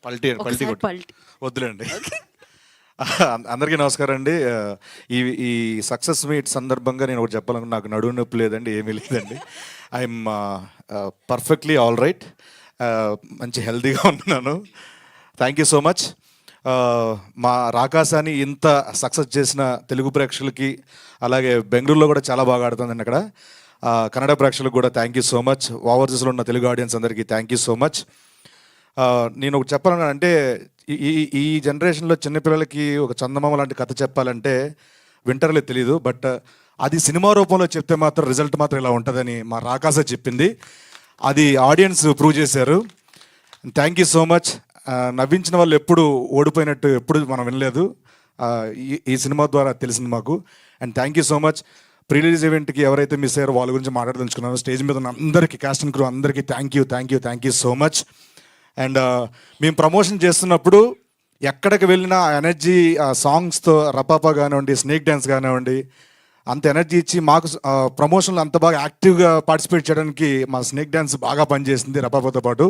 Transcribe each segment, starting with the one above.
పల్టీ పల్టీ ఒకసారి కొట్టు పల్టీ. వద్దులేండి. అందరికీ నమస్కారం అండి. ఈ ఈ సక్సెస్ మీట్ సందర్భంగా నేను ఒకటి చెప్పాలనుకున్నా. నాకు నడుము నొప్పి లేదండి, ఏమీ లేదండి. I'm perfectly all right. మంచి హెల్తీగా ఉన్నాను. Thank you so much. మా రాకాసాని ఇంత సక్సెస్ చేసిన తెలుగు ప్రేక్షకులకి, అలాగే బెంగళూరులో కూడా చాలా బాగా ఆడుతుందండి అక్కడ. కన్నడ ప్రేక్షకులకు కూడా థ్యాంక్ యూ సో మచ్. ఓవర్సీస్లో ఉన్న తెలుగు ఆడియన్స్ అందరికీ థ్యాంక్ యూ సో మచ్. నేను ఒకటి చెప్పాలన్నా అంటే, ఈ ఈ జనరేషన్లో చిన్నపిల్లలకి ఒక చందమామ లాంటి కథ చెప్పాలంటే వింటర్లే తెలీదు. బట్ అది సినిమా రూపంలో చెప్తే మాత్రం రిజల్ట్ మాత్రం ఇలా ఉంటుందని మా రాకాస చెప్పింది. అది ఆడియన్స్ ప్రూవ్ చేశారు. Thank you so much. నవ్వించిన వాళ్ళు ఎప్పుడు ఓడిపోయినట్టు ఎప్పుడు మనం వినలేదు. ఈ సినిమా ద్వారా తెలిసింది మాకు. And thank you so much. Pre release ఈవెంట్కి ఎవరైతే మిస్ అయ్యారో వాళ్ళ గురించి మాట్లాడదలుచుకున్నాను. స్టేజ్ మీద ఉన్న అందరికీ, కాస్ట్ అండ్ క్రూ అందరికీ thank you so much. And మేము ప్రమోషన్ చేస్తున్నప్పుడు ఎక్కడికి వెళ్ళినా ఆ ఎనర్జీ, ఆ సాంగ్స్తో రపాపా కానివ్వండి, స్నేక్ డ్యాన్స్ కానివ్వండి, అంత ఎనర్జీ ఇచ్చి మాకు ప్రమోషన్లో అంత బాగా యాక్టివ్గా పార్టిసిపేట్ చేయడానికి మా స్నేక్ డ్యాన్స్ బాగా పనిచేసింది. రపాపాతో పాటు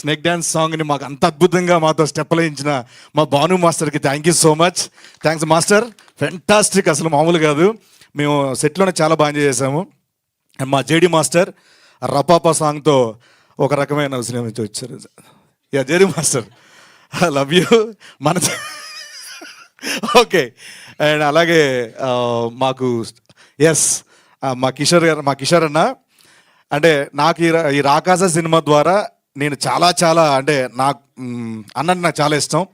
స్నేక్ డ్యాన్స్ సాంగ్ని మాకు అంత అద్భుతంగా మాతో స్టెప్లు వేయించిన మా భాను మాస్టర్కి thank you so much. Thanks master, fantastic, అసలు మామూలు కాదు. మేము సెట్లోనే చాలా బాగా ఎంజాయ్ చేసాము. అండ్ మా జేడి మాస్టర్ రపాపా సాంగ్తో ఒక రకమైన సినిమా నుంచి వచ్చారు. JD master, I love you. మన ఓకే. అండ్ అలాగే మాకు మా కిషోర్ అన్న, అంటే నాకు ఈ రాకాస సినిమా ద్వారా నేను చాలా అంటే నాకు అన్నట్టు నాకు చాలా ఇష్టం.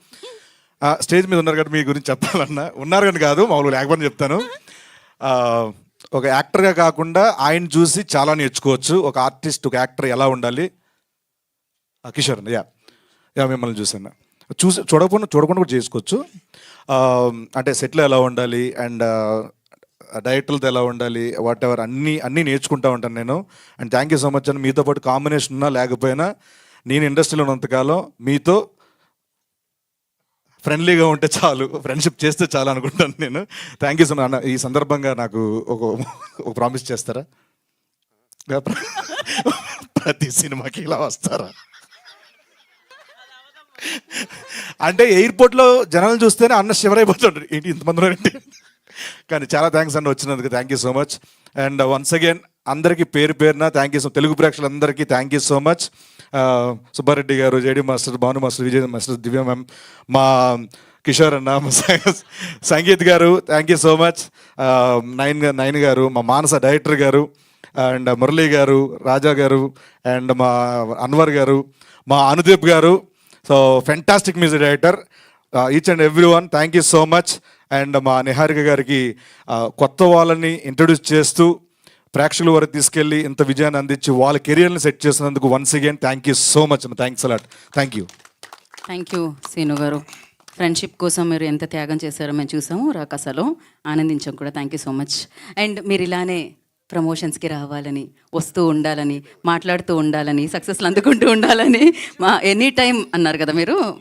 స్టేజ్ మీద ఉన్నారు కాబట్టి మీ గురించి చెప్పాలన్నా, ఉన్నారు కానీ కాదు, మామూలు లేకపోతే చెప్తాను. ఒక యాక్టర్గా కాకుండా ఆయన చూసి చాలా నేర్చుకోవచ్చు. ఒక ఆర్టిస్ట్, ఒక యాక్టర్ ఎలా ఉండాలి. కిషోర్ అన్న, మిమ్మల్ని చూసాను. చూడకుండా కూడా చేసుకోవచ్చు. అంటే సెట్లో ఎలా ఉండాలి అండ్ డైరెక్టర్లతో ఎలా ఉండాలి, వాట్ ఎవర్ అన్నీ నేర్చుకుంటూ ఉంటాను నేను. And thank you so much. అని మీతో పాటు కాంబినేషన్ ఉన్నా లేకపోయినా నేను ఇండస్ట్రీలో ఉన్నంతకాలం మీతో ఫ్రెండ్లీగా ఉంటే చాలు, ఫ్రెండ్షిప్ చేస్తే చాలు అనుకుంటాను నేను. Thank you so much. ఈ సందర్భంగా నాకు ఒక ప్రామిస్ చేస్తారా? ప్రతి సినిమాకి ఇలా వస్తారా? అంటే ఎయిర్పోర్ట్లో జనాలు చూస్తేనే అన్న శివరైపోతాడు, ఏంటి ఇంతమందిలో ఏంటి. కానీ చాలా థ్యాంక్స్ అన్న వచ్చినందుకు. Thank you so much. And once again అందరికీ పేరు పేరున థ్యాంక్ యూ సో, తెలుగు ప్రేక్షకులందరికీ thank you so much. Subbareddy గారు, JD master, Bhanu master, Vijay master, Divya ma'am, మా కిషోర్ అన్న, మా సంగీత్ గారు థ్యాంక్ యూ సో మచ్. నైన్ గారు, మా మానస డైరెక్టర్ గారు, అండ్ మురళీ గారు, రాజా గారు, అండ్ మా అన్వర్ గారు, మా అనుదీప్ గారు. So fantastic music director. Each and every one thank you so much. And మా నిహారిక గారికి కొత్త వాళ్ళని ఇంట్రడ్యూస్ చేస్తూ ప్రేక్షకుల వరకు తీసుకెళ్ళి ఇంత విజయాన్ని అందించి వాళ్ళ కెరియర్ని సెట్ చేసినందుకు once again thank you so much. Thanks a lot. Thank you Seenu garu. Friendship కోసం మీరు ఎంత త్యాగం చేశారో మేము చూసాము రాకాసలో, ఆనందించాం కూడా. Thank you so much. And మీరు ఇలానే ప్రమోషన్స్కి రావాలని, వస్తూ ఉండాలని, మాట్లాడుతూ ఉండాలని, సక్సెస్లు అందుకుంటూ ఉండాలని, మా ఎనీ టైం అన్నారు కదా మీరు.